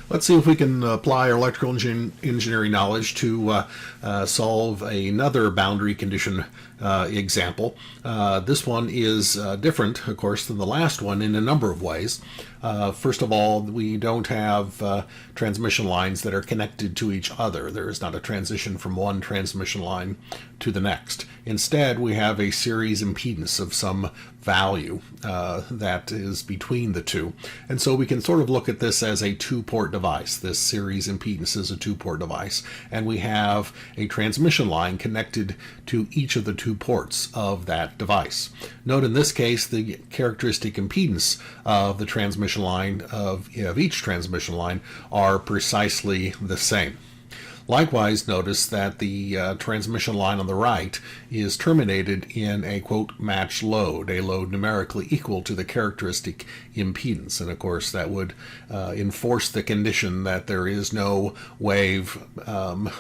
Let's see if we can apply our electrical engineering knowledge to solve another boundary condition example. This one is different, of course, than the last one in a number of ways. First of all, we don't have transmission lines that are connected to each other. There is not a transition from one transmission line to the next. Instead, we have a series impedance of some value that is between the two. And so we can sort of look at this as a two-port device. This series impedance is a two-port device. And we have a transmission line connected to each of the two ports of that device. Note in this case, the characteristic impedance of the transmission line of each transmission line are precisely the same. Likewise, notice that the transmission line on the right is terminated in a, quote, matched load, a load numerically equal to the characteristic impedance. And of course, that would enforce the condition that there is no wave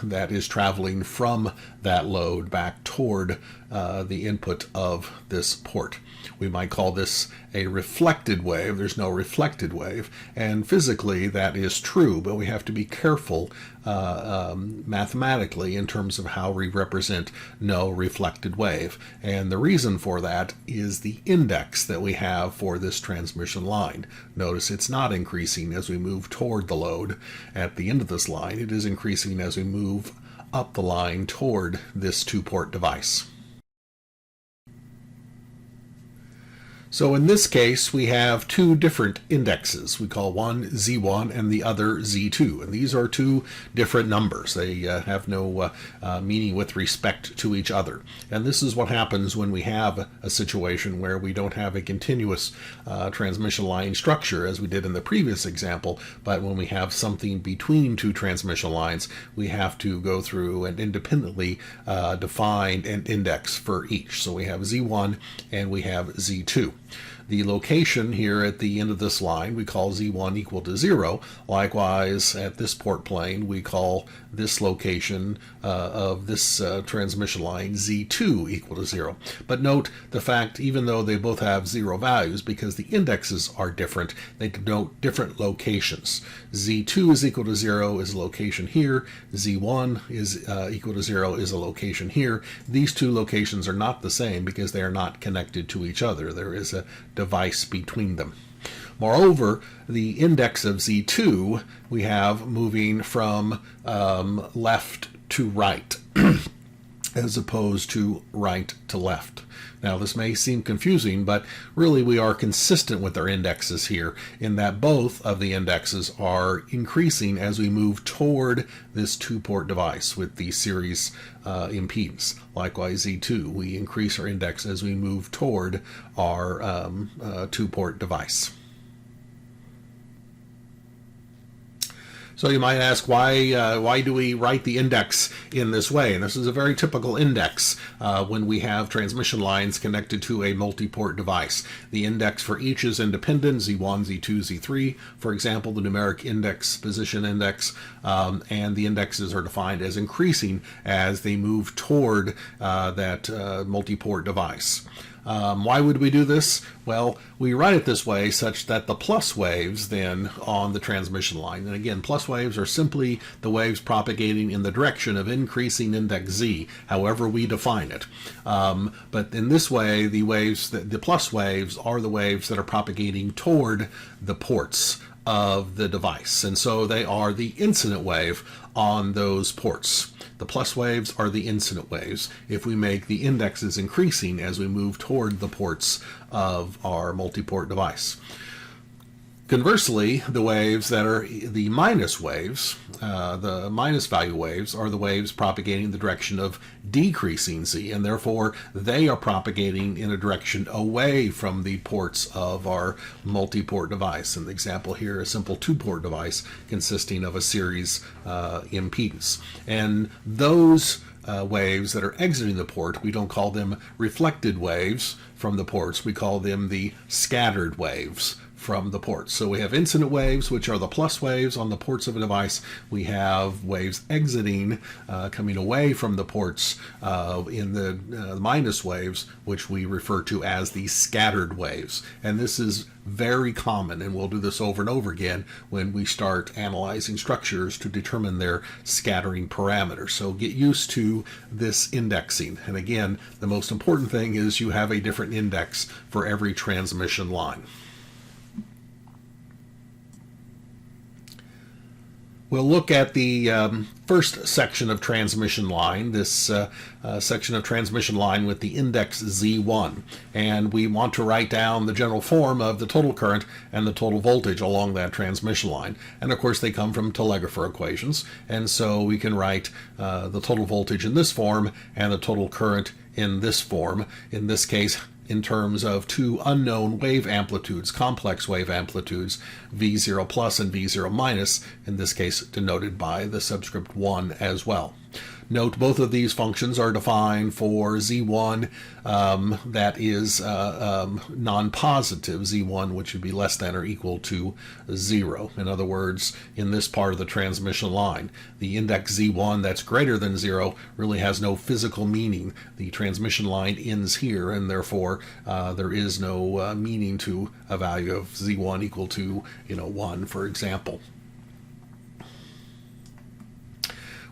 that is traveling from that load back toward the input of this port. We might call this a reflected wave. There's no reflected wave, and physically that is true, but we have to be careful mathematically in terms of how we represent no reflected wave. And the reason for that is the index that we have for this transmission line. Notice it's not increasing as we move toward the load at the end of this line. It is increasing as we move up the line toward this two-port device. So in this case, we have two different indexes. We call one Z1 and the other Z2. And these are two different numbers. They have no meaning with respect to each other. And this is what happens when we have a situation where we don't have a continuous transmission line structure as we did in the previous example, but when we have something between two transmission lines, we have to go through and independently define an index for each. So we have Z1 and we have Z2. The location here at the end of this line we call Z1 equal to 0. Likewise, at this port plane, we call this location of this transmission line Z2 equal to 0. But note the fact, even though they both have 0 values, because the indexes are different, they denote different locations. Z2 is equal to 0 is a location here. Z1 is equal to 0 is a location here. These two locations are not the same because they are not connected to each other. There is a device between them. Moreover, the index of Z2 we have moving from left to right as opposed to right to left. Now this may seem confusing, but really we are consistent with our indexes here in that both of the indexes are increasing as we move toward this two-port device with the series impedance. Likewise, Z2, we increase our index as we move toward our two-port device. So you might ask, why do we write the index in this way? And this is a very typical index when we have transmission lines connected to a multi-port device. The index for each is independent, Z1, Z2, Z3, for example, the numeric index, position index, and the indexes are defined as increasing as they move toward that multi-port device. Why would we do this? Well, we write it this way such that the plus waves then on the transmission line, and again, plus waves are simply the waves propagating in the direction of increasing index Z, however we define it. But in this way, the plus waves are the waves that are propagating toward the ports of the device, and so they are the incident wave on those ports. The plus waves are the incident waves if we make the indexes increasing as we move toward the ports of our multi-port device. Conversely, the waves that are the minus waves, the minus value waves, are the waves propagating the direction of decreasing Z, and therefore they are propagating in a direction away from the ports of our multi-port device. In the example here, a simple two-port device consisting of a series impedance. And those waves that are exiting the port, we don't call them reflected waves from the ports, we call them the scattered waves from the ports. So we have incident waves, which are the plus waves on the ports of a device. We have waves exiting, coming away from the ports in the minus waves, which we refer to as the scattered waves. And this is very common, and we'll do this over and over again when we start analyzing structures to determine their scattering parameters. So get used to this indexing. And again, the most important thing is you have a different index for every transmission line. We'll look at the first section of transmission line, this section of transmission line with the index Z1. And we want to write down the general form of the total current and the total voltage along that transmission line. And of course they come from telegrapher equations. And so we can write the total voltage in this form and the total current in this form. In this case, in terms of two unknown wave amplitudes, complex wave amplitudes, V0 plus and V0 minus, in this case denoted by the subscript 1 as well. Note both of these functions are defined for Z1 that is non-positive, Z1 which would be less than or equal to 0. In other words, in this part of the transmission line, the index Z1 that's greater than 0 really has no physical meaning. The transmission line ends here, and therefore there is no meaning to a value of Z1 equal to 1, for example.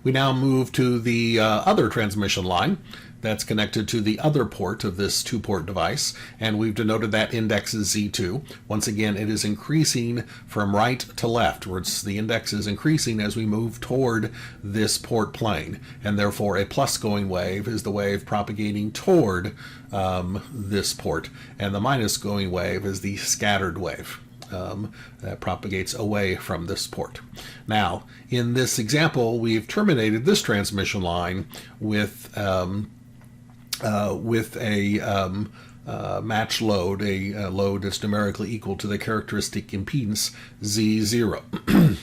We now move to the other transmission line that's connected to the other port of this two-port device, and we've denoted that index as Z2. Once again, it is increasing from right to left, where the index is increasing as we move toward this port plane, and therefore a plus-going wave is the wave propagating toward this port, and the minus-going wave is the scattered wave. That propagates away from this port. Now, in this example, we've terminated this transmission line with a match load, a load that's numerically equal to the characteristic impedance Z0.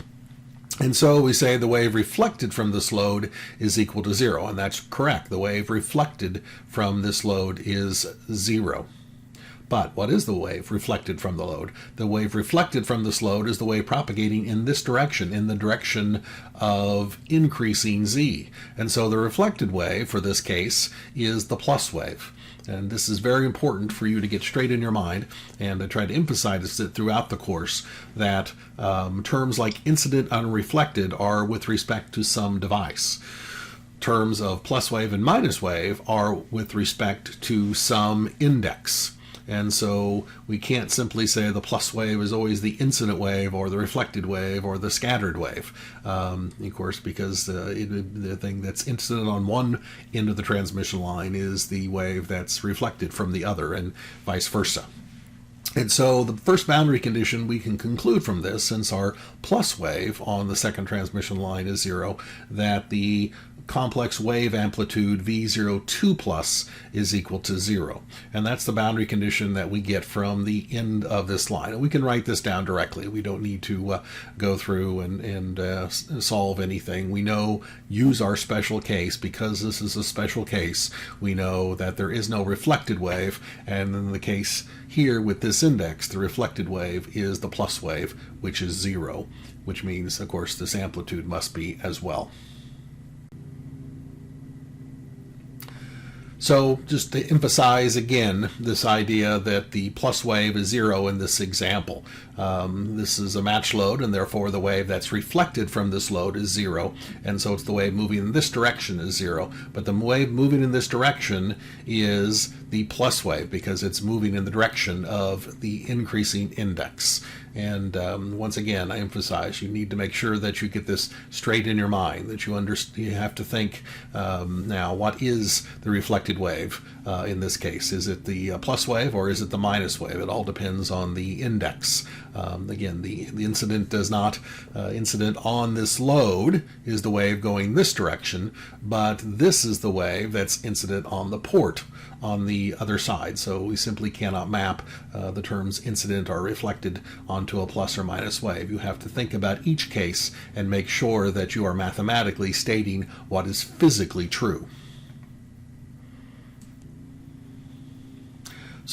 And so we say the wave reflected from this load is equal to 0, and that's correct. The wave reflected from this load is 0. But what is the wave reflected from the load? The wave reflected from this load is the wave propagating in this direction, in the direction of increasing z. And so the reflected wave, for this case, is the plus wave. And this is very important for you to get straight in your mind, and I try to emphasize it throughout the course, that terms like incident unreflected are with respect to some device. Terms of plus wave and minus wave are with respect to some index. And so we can't simply say the plus wave is always the incident wave or the reflected wave or the scattered wave, of course, because the thing that's incident on one end of the transmission line is the wave that's reflected from the other, and vice versa. And so the first boundary condition we can conclude from this, since our plus wave on the second transmission line is 0, that the complex wave amplitude V02 plus is equal to 0. And that's the boundary condition that we get from the end of this line. And we can write this down directly. We don't need to go through and solve anything. We know, use our special case, because this is a special case, we know that there is no reflected wave, and in the case here with this index, the reflected wave is the plus wave, which is 0, which means, of course, this amplitude must be as well. So just to emphasize again this idea that the plus wave is 0 in this example. This is a match load, and therefore the wave that's reflected from this load is 0, and so it's the wave moving in this direction is 0. But the wave moving in this direction is the plus wave, because it's moving in the direction of the increasing index. And once again, I emphasize, you need to make sure that you get this straight in your mind, that you have to think now, what is the reflected wave in this case? Is it the plus wave or is it the minus wave? It all depends on the index. Again, the incident does not, incident on this load is the wave going this direction, but this is the wave that's incident on the port on the other side. So we simply cannot map the terms incident or reflected onto a plus or minus wave. You have to think about each case and make sure that you are mathematically stating what is physically true.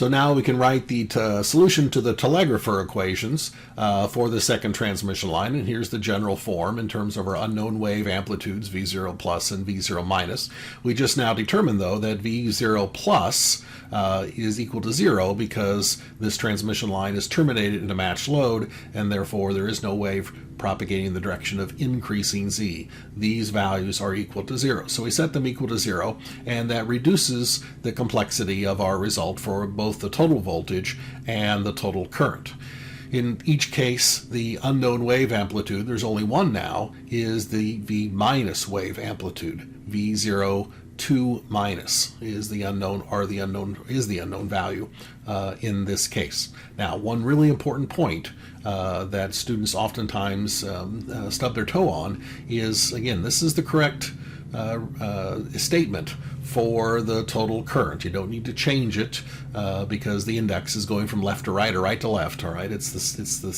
So now we can write the solution to the telegrapher equations for the second transmission line, and here's the general form in terms of our unknown wave amplitudes V0 plus and V0 minus. We just now determined, though, that V0 plus is equal to 0 because this transmission line is terminated in a matched load, and therefore there is no wave propagating in the direction of increasing z. These values are equal to 0. So we set them equal to 0, and that reduces the complexity of our result for both the total voltage and the total current. In each case, the unknown wave amplitude, there's only one now, is the V minus wave amplitude. V0 2 minus is the unknown, or the unknown value in this case. Now, one really important point that students oftentimes stub their toe on is, again, this is the correct statement for the total current. You don't need to change it because the index is going from left to right or right to left. All right, it's the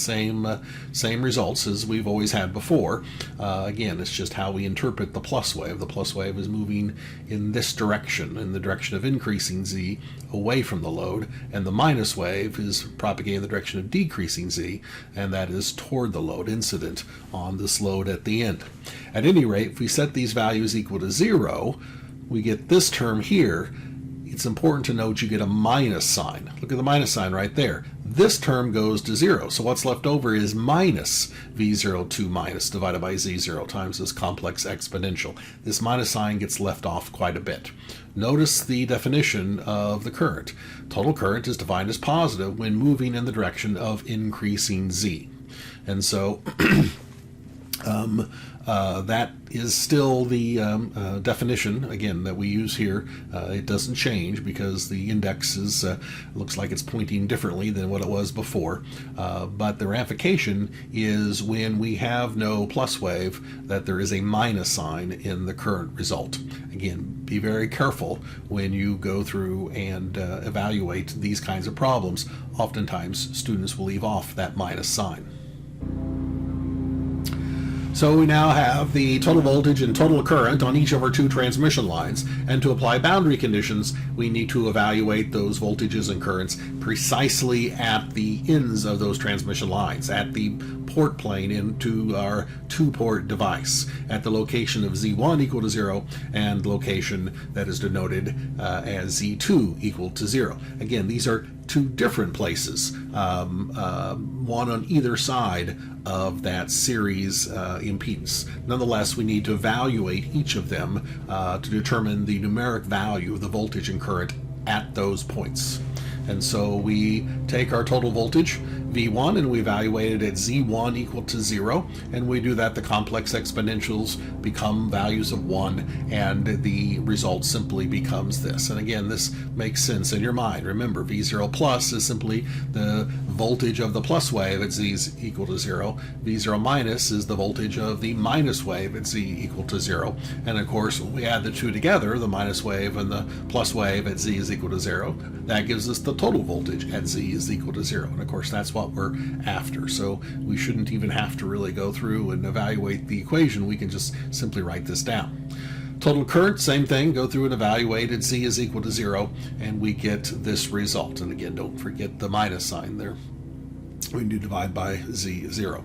same results as we've always had before. Again, it's just how we interpret the plus wave. The plus wave is moving in this direction, in the direction of increasing z away from the load, and the minus wave is propagating in the direction of decreasing z, and that is toward the load, incident on this load at the end. At any rate, if we set these values equal to 0, we get this term here. It's important to note you get a minus sign. Look at the minus sign right there. This term goes to 0, so what's left over is minus V0 2 minus divided by Z0 times this complex exponential. This minus sign gets left off quite a bit. Notice the definition of the current. Total current is defined as positive when moving in the direction of increasing Z. And so that is still the definition, again, that we use here. It doesn't change because the index is looks like it's pointing differently than what it was before. But the ramification is when we have no plus wave, that there is a minus sign in the current result. Again, be very careful when you go through and evaluate these kinds of problems. Oftentimes, students will leave off that minus sign. So we now have the total voltage and total current on each of our two transmission lines, and to apply boundary conditions, we need to evaluate those voltages and currents precisely at the ends of those transmission lines, at the port plane into our two-port device, at the location of Z1 equal to 0 and location that is denoted as Z2 equal to 0. Again, these are two different places, one on either side of that series impedance. Nonetheless, we need to evaluate each of them to determine the numeric value of the voltage and current at those points. And so we take our total voltage, V1, and we evaluate it at Z1 equal to 0, and we do that. The complex exponentials become values of 1, and the result simply becomes this. And again, this makes sense in your mind. Remember, V0 plus is simply the voltage of the plus wave at Z is equal to 0. V0 minus is the voltage of the minus wave at Z equal to 0. And of course, when we add the two together, the minus wave and the plus wave at Z is equal to 0, that gives us the total voltage at Z is equal to 0. And of course, that's what we're after. So we shouldn't even have to really go through and evaluate the equation. We can just simply write this down. Total current, same thing, go through and evaluate at Z is equal to 0, and we get this result. And again, don't forget the minus sign there. We do divide by Z0.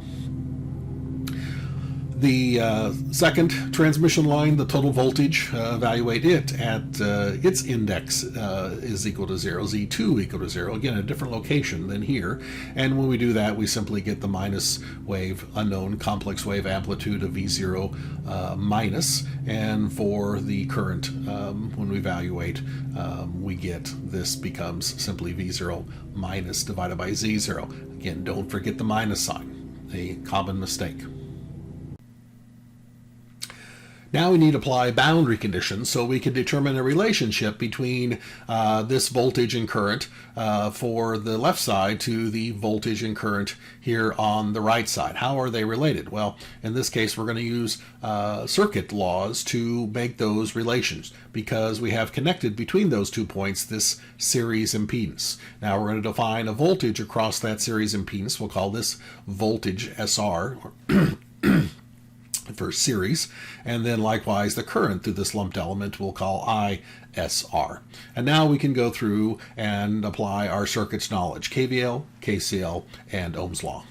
The second transmission line, the total voltage, evaluate it at its index is equal to 0, Z2 equal to 0, again, a different location than here. And when we do that, we simply get the minus wave, unknown complex wave amplitude of V0 minus. And for the current, when we evaluate, we get this becomes simply V0 minus divided by Z0. Again, don't forget the minus sign, a common mistake. Now we need to apply boundary conditions so we can determine a relationship between this voltage and current for the left side to the voltage and current here on the right side. How are they related? Well, in this case, we're going to use circuit laws to make those relations because we have connected between those 2 points this series impedance. Now we're going to define a voltage across that series impedance. We'll call this voltage SR. for series, and then likewise the current through this lumped element we'll call ISR. And now we can go through and apply our circuits knowledge, KVL, KCL, and Ohm's law.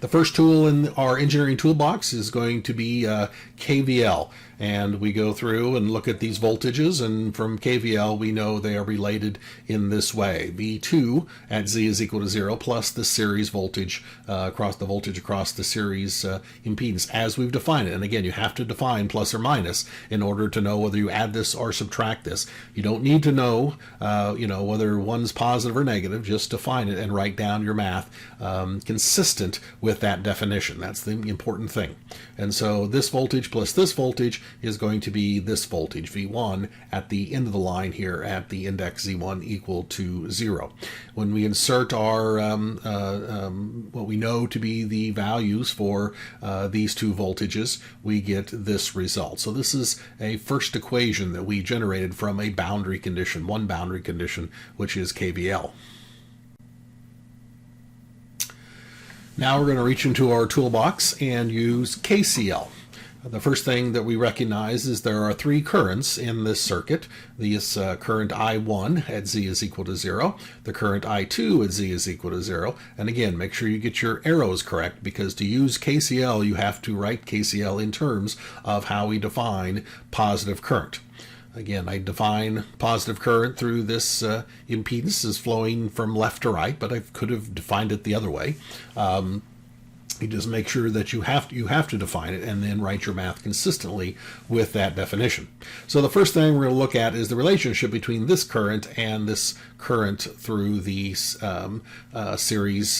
The first tool in our engineering toolbox is going to be KVL, and we go through and look at these voltages, and from KVL we know they are related in this way. V2 at Z is equal to 0 plus the series voltage across the series impedance as we've defined it. And again, you have to define plus or minus in order to know whether you add this or subtract this. You don't need to know whether one's positive or negative. Just define it and write down your math consistent with that definition. That's the important thing. And so this voltage plus this voltage is going to be this voltage, V1, at the end of the line here at the index Z1 equal to 0. When we insert our what we know to be the values for these two voltages, we get this result. So this is a first equation that we generated from a boundary condition, one boundary condition, which is KVL. Now we're going to reach into our toolbox and use KCL. The first thing that we recognize is there are three currents in this circuit. This current I1 at Z is equal to 0, the current I2 at Z is equal to 0, and again, make sure you get your arrows correct, because to use KCL, you have to write KCL in terms of how we define positive current. Again, I define positive current through this impedance as flowing from left to right, but I could have defined it the other way. You just make sure that you have to define it and then write your math consistently with that definition. So the first thing we're going to look at is the relationship between this current and this current through the series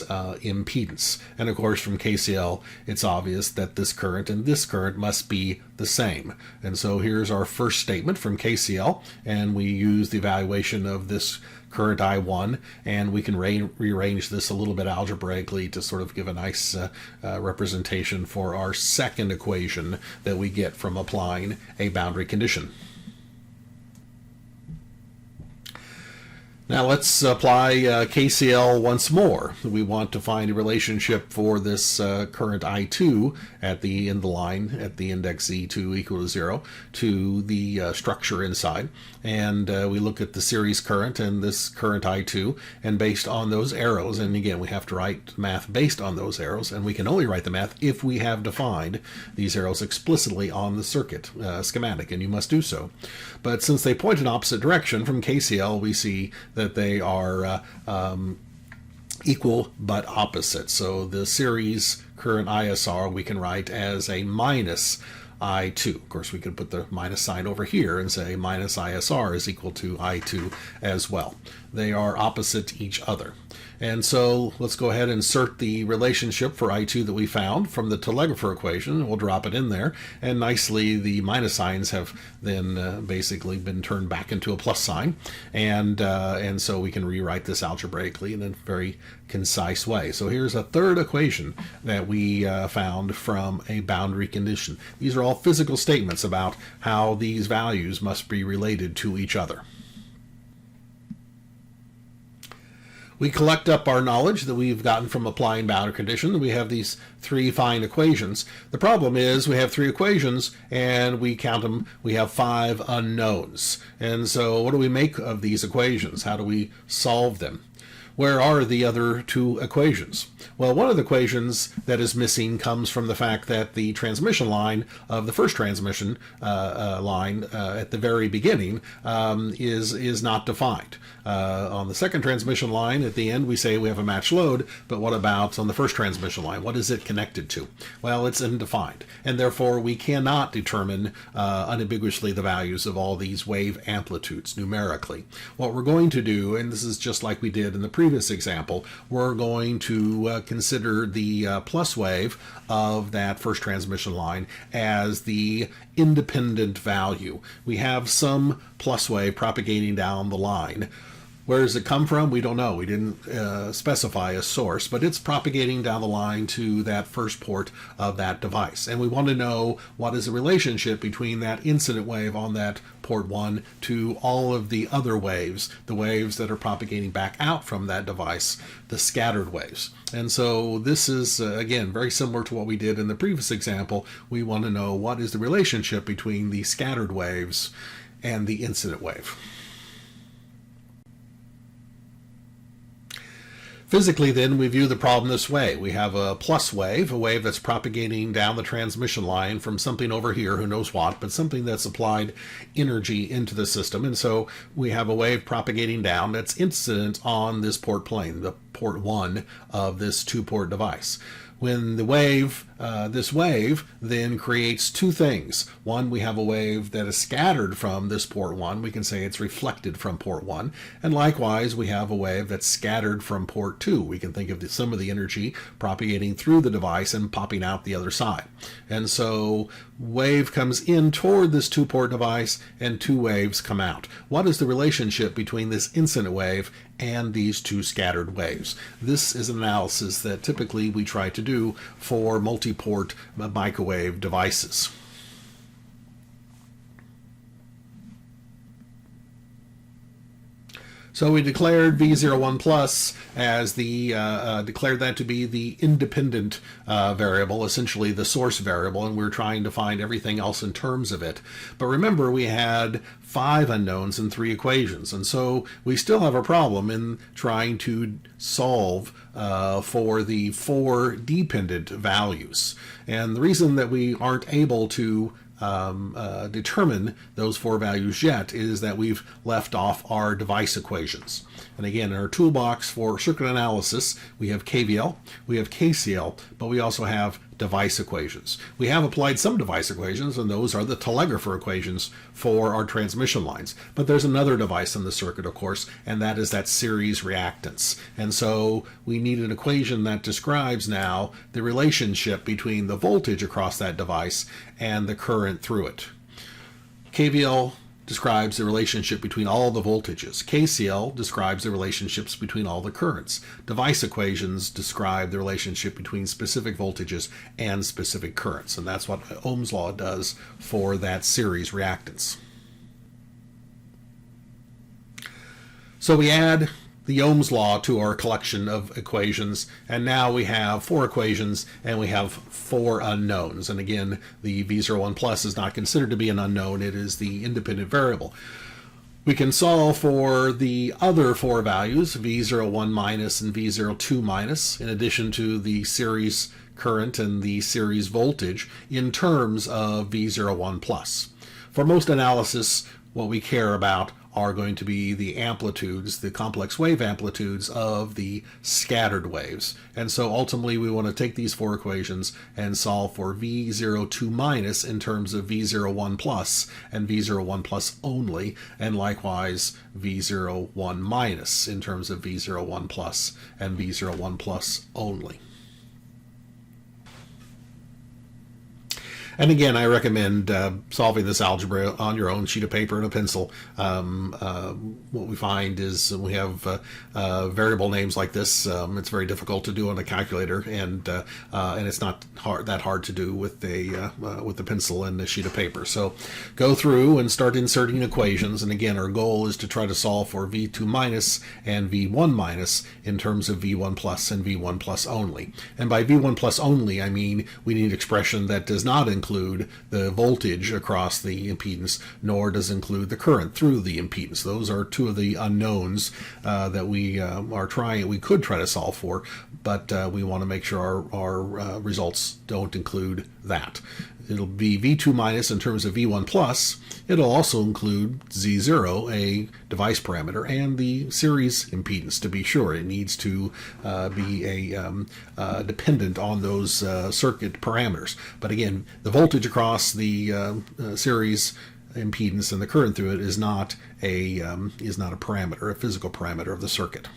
impedance. And of course, from KCL, it's obvious that this current and this current must be the same. And so here's our first statement from KCL, and we use the evaluation of this current I1, and we can rearrange this a little bit algebraically to sort of give a nice representation for our second equation that we get from applying a boundary condition. Now let's apply KCL once more. We want to find a relationship for this current I2 at the end of the line at the index Z2 equal to 0 to the structure inside. And we look at the series current and this current I2, and based on those arrows, and again we have to write math based on those arrows, and we can only write the math if we have defined these arrows explicitly on the circuit schematic, and you must do so. But since they point in opposite direction from KCL, we see that they are equal but opposite. So the series current ISR we can write as a minus I2. Of course, we could put the minus sign over here and say minus ISR is equal to I2 as well. They are opposite each other. And so let's go ahead and insert the relationship for I2 that we found from the telegrapher equation. We'll drop it in there, and nicely the minus signs have then basically been turned back into a plus sign, and so we can rewrite this algebraically in a very concise way. So here's a third equation that we found from a boundary condition. These are all physical statements about how these values must be related to each other. We collect up our knowledge that we've gotten from applying boundary condition. We have these three fine equations. The problem is we have three equations and we count them. We have 5 unknowns. And so what do we make of these equations? How do we solve them? Where are the other 2 equations? Well, one of the equations that is missing comes from the fact that the transmission line of the first transmission line at the very beginning is not defined. On the second transmission line, at the end, we say we have a matched load, but what about on the first transmission line? What is it connected to? Well, it's undefined, and therefore we cannot determine unambiguously the values of all these wave amplitudes numerically. What we're going to do, and this is just like we did in the previous example, we're going to consider the plus wave of that first transmission line as the independent value. We have some plus wave propagating down the line, Where does it come from? We don't know. We didn't specify a source, but it's propagating down the line to that first port of that device. And we want to know what is the relationship between that incident wave on that port 1 to all of the other waves, the waves that are propagating back out from that device, the scattered waves. And so this is, again, very similar to what we did in the previous example. We want to know what is the relationship between the scattered waves and the incident wave. Physically, then, we view the problem this way. We have a plus wave, a wave that's propagating down the transmission line from something over here, who knows what, but something that's applied energy into the system. And so we have a wave propagating down that's incident on this port plane, the port 1 of this 2-port device. When the wave, this wave then creates two things. One, we have a wave that is scattered from this port 1. We can say it's reflected from port 1. And likewise, we have a wave that's scattered from port 2. We can think of some of the energy propagating through the device and popping out the other side. And so wave comes in toward this 2-port device and 2 waves come out. What is the relationship between this incident wave and these 2 scattered waves? This is an analysis that typically we try to do for multi-port microwave devices. So we declared V01 plus as the, declared that to be the independent variable, essentially the source variable, and we're trying to find everything else in terms of it. But remember, we had 5 unknowns and 3 equations, and so we still have a problem in trying to solve for the 4 dependent values. And the reason that we aren't able to determine those 4 values yet is that we've left off our device equations. And again, in our toolbox for circuit analysis, we have KVL, we have KCL, but we also have device equations. We have applied some device equations, and those are the telegrapher equations for our transmission lines. But there's another device in the circuit, of course, and that is that series reactance. And so we need an equation that describes now the relationship between the voltage across that device and the current through it. KVL describes the relationship between all the voltages. KCL describes the relationships between all the currents. Device equations describe the relationship between specific voltages and specific currents, and that's what Ohm's law does for that series reactance. So we add the Ohm's law to our collection of equations, and now we have 4 equations and we have 4 unknowns. And again, the V01 plus is not considered to be an unknown, it is the independent variable. We can solve for the other 4 values, V01 minus and V02 minus, in addition to the series current and the series voltage, in terms of V01 plus. For most analysis, what we care about are going to be the amplitudes, the complex wave amplitudes of the scattered waves. And so ultimately we want to take these 4 equations and solve for V02 minus in terms of V01 plus and V01 plus only, and likewise V01 minus in terms of V01 plus and V01 plus only. And again, I recommend solving this algebra on your own sheet of paper and a pencil. What we find is we have variable names like this. It's very difficult to do on a calculator, and it's not that hard to do with the pencil and a sheet of paper. So go through and start inserting equations. And again, our goal is to try to solve for V2 minus and V1 minus in terms of V1 plus and V1 plus only. And by V1 plus only, I mean we need an expression that does not include the voltage across the impedance, nor does include the current through the impedance. Those are 2 of the unknowns that we could try to solve for, but we want to make sure our results don't include that. It'll be V2 minus in terms of V1 plus. It'll also include Z0, a device parameter, and the series impedance, to be sure. It needs to be dependent on those circuit parameters. But again, the voltage across the series impedance and the current through it is not a parameter, a physical parameter of the circuit.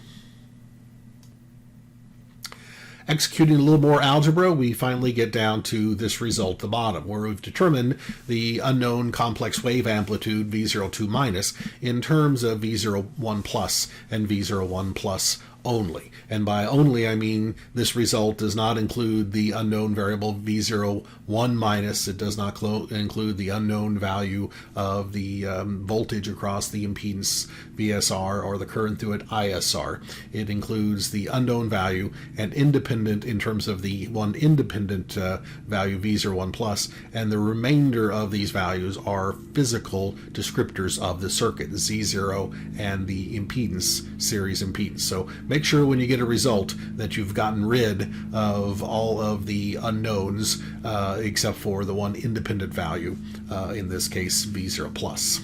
Executing a little more algebra, we finally get down to this result at the bottom, where we've determined the unknown complex wave amplitude V02 minus in terms of V01 plus and V01 plus only. And by only, I mean this result does not include the unknown variable V01 minus. It does not include the unknown value of the voltage across the impedance VSR or the current through it ISR. It includes the unknown value and independent in terms of the one independent value V01 plus, and the remainder of these values are physical descriptors of the circuit, Z0 and the impedance, series impedance. So make sure when you get a result that you've gotten rid of all of the unknowns except for the one independent value, in this case V0 plus.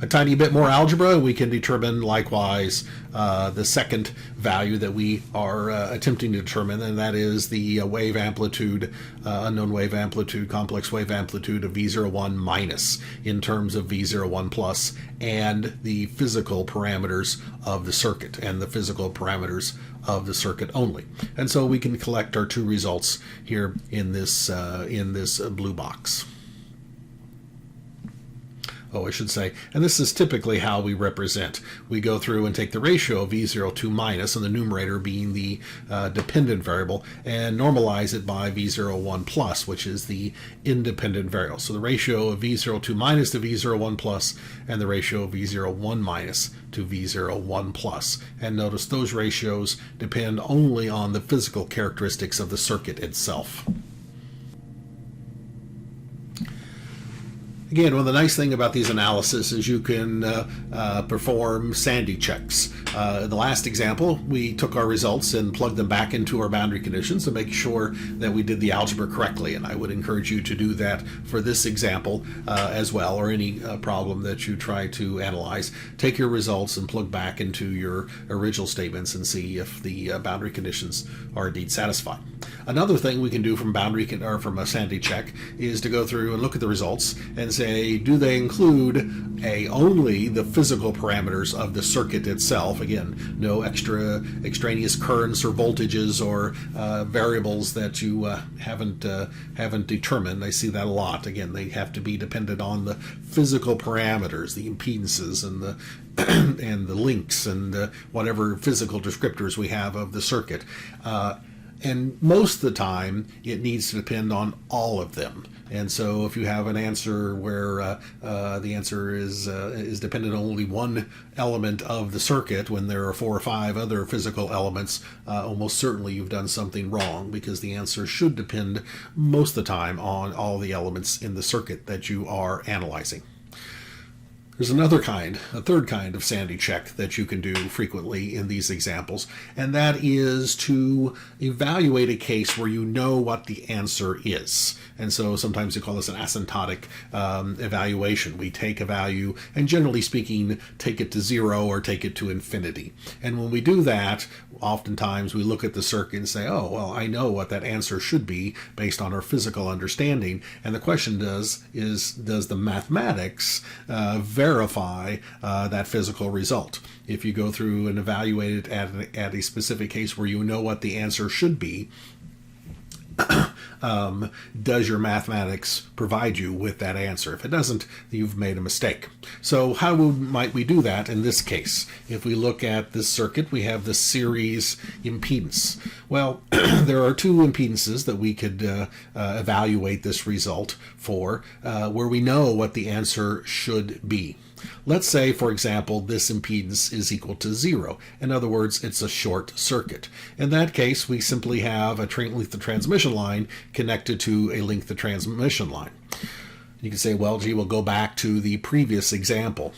A tiny bit more algebra, we can determine likewise the second value that we are attempting to determine, and that is the wave amplitude, unknown wave amplitude, complex wave amplitude of V01 minus in terms of V01 plus and the physical parameters of the circuit and the physical parameters of the circuit only. And so we can collect our two results here in this blue box. Oh, I should say, and this is typically how we represent. We go through and take the ratio of V02 minus, and the numerator being the dependent variable, and normalize it by V01 plus, which is the independent variable. So the ratio of V02 minus to V01 plus, and the ratio of V01 minus to V01 plus. And notice those ratios depend only on the physical characteristics of the circuit itself. Again, one of the nice things about these analysis is you can perform Sandy checks. In the last example, we took our results and plugged them back into our boundary conditions to make sure that we did the algebra correctly. And I would encourage you to do that for this example as well, or any problem that you try to analyze. Take your results and plug back into your original statements and see if the boundary conditions are indeed satisfied. Another thing we can do from from a Sandy check is to go through and look at the results and say, do they include only the physical parameters of the circuit itself? Again, no extraneous currents or voltages or variables that you haven't determined. I see that a lot. Again, they have to be dependent on the physical parameters, the impedances and the and the links and whatever physical descriptors we have of the circuit. And most of the time, it needs to depend on all of them. And so if you have an answer where the answer is dependent on only one element of the circuit when there are 4 or 5 other physical elements, almost certainly you've done something wrong, because the answer should depend most of the time on all the elements in the circuit that you are analyzing. There's a third kind of Sandy check that you can do frequently in these examples, and that is to evaluate a case where you know what the answer is. And so sometimes we call this an asymptotic evaluation. We take a value and, generally speaking, take it to 0 or take it to infinity. And when we do that, oftentimes we look at the circuit and say, oh, well, I know what that answer should be based on our physical understanding. And the question is, does the mathematics verify that physical result? If you go through and evaluate it at a specific case where you know what the answer should be, does your mathematics provide you with that answer? If it doesn't, you've made a mistake. So how might we do that in this case? If we look at this circuit, we have the series impedance. Well, there are 2 impedances that we could evaluate this result for, where we know what the answer should be. Let's say, for example, this impedance is equal to 0. In other words, it's a short circuit. In that case, we simply have a length of transmission line connected to a length of transmission line. You can say, well, gee, we'll go back to the previous example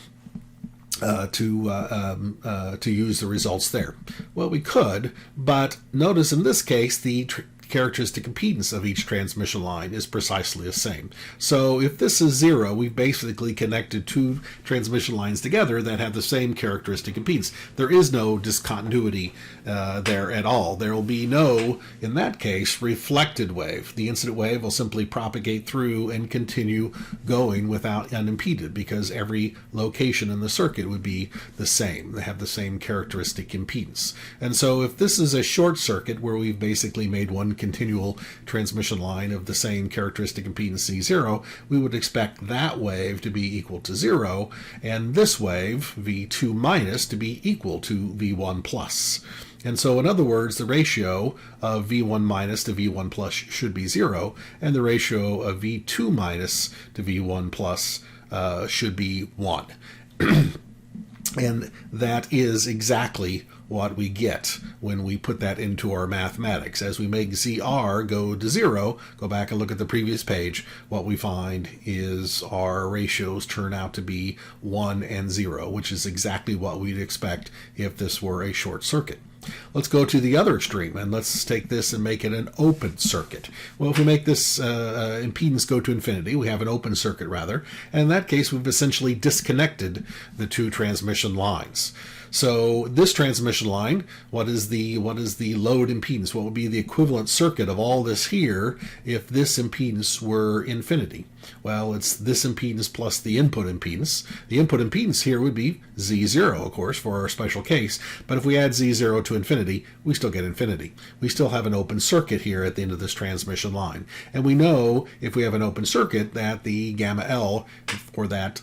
to use the results there. Well, we could, but notice in this case, the characteristic impedance of each transmission line is precisely the same. So if this is 0, we've basically connected two transmission lines together that have the same characteristic impedance. There is no discontinuity there at all. There will be no, in that case, reflected wave. The incident wave will simply propagate through and continue going without unimpeded, because every location in the circuit would be the same. They have the same characteristic impedance. And so if this is a short circuit where we've basically made one continual transmission line of the same characteristic impedance Z0, we would expect that wave to be equal to 0, and this wave, V2 minus, to be equal to V1 plus. And so, in other words, the ratio of V1 minus to V1 plus should be 0, and the ratio of V2 minus to V1 plus should be 1. And that is exactly what we get when we put that into our mathematics. As we make ZR go to 0, go back and look at the previous page, what we find is our ratios turn out to be 1 and 0, which is exactly what we'd expect if this were a short circuit. Let's go to the other extreme, and let's take this and make it an open circuit. Well, if we make this impedance go to infinity, we have an open circuit rather, and in that case we've essentially disconnected the two transmission lines. So this transmission line, what is the load impedance? What would be the equivalent circuit of all this here if this impedance were infinity? Well, it's this impedance plus the input impedance. The input impedance here would be Z0, of course, for our special case. But if we add Z0 to infinity, we still get infinity. We still have an open circuit here at the end of this transmission line. And we know if we have an open circuit that the gamma L for that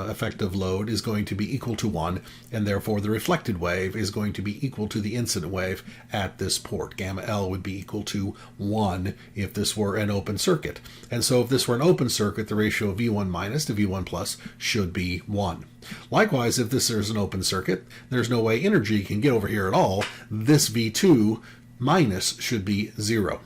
effective load is going to be equal to 1, and therefore the reflected wave is going to be equal to the incident wave at this port. Gamma L would be equal to 1 if this were an open circuit. And so if this were an open circuit, the ratio of V1 minus to V1 plus should be 1. Likewise, if this is an open circuit, there's no way energy can get over here at all. This V2 minus should be 0.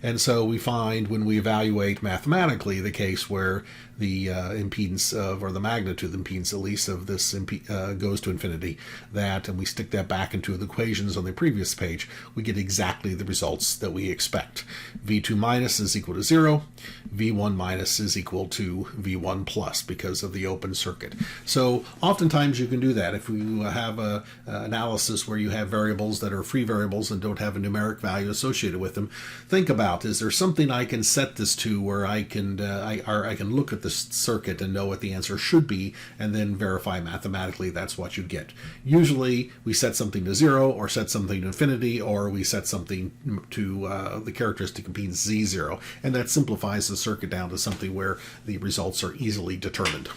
And so we find when we evaluate mathematically the case where the impedance of, or the magnitude of the impedance at least of this goes to infinity, that, and we stick that back into the equations on the previous page, we get exactly the results that we expect. V2 minus is equal to 0, V1 minus is equal to V1 plus because of the open circuit. So oftentimes you can do that. If you have a analysis where you have variables that are free variables and don't have a numeric value associated with them, think about, is there something I can set this to where I can look at this circuit and know what the answer should be, and then verify mathematically that's what you get. Usually we set something to 0, or set something to infinity, or we set something to the characteristic impedance Z0, and that simplifies the circuit down to something where the results are easily determined.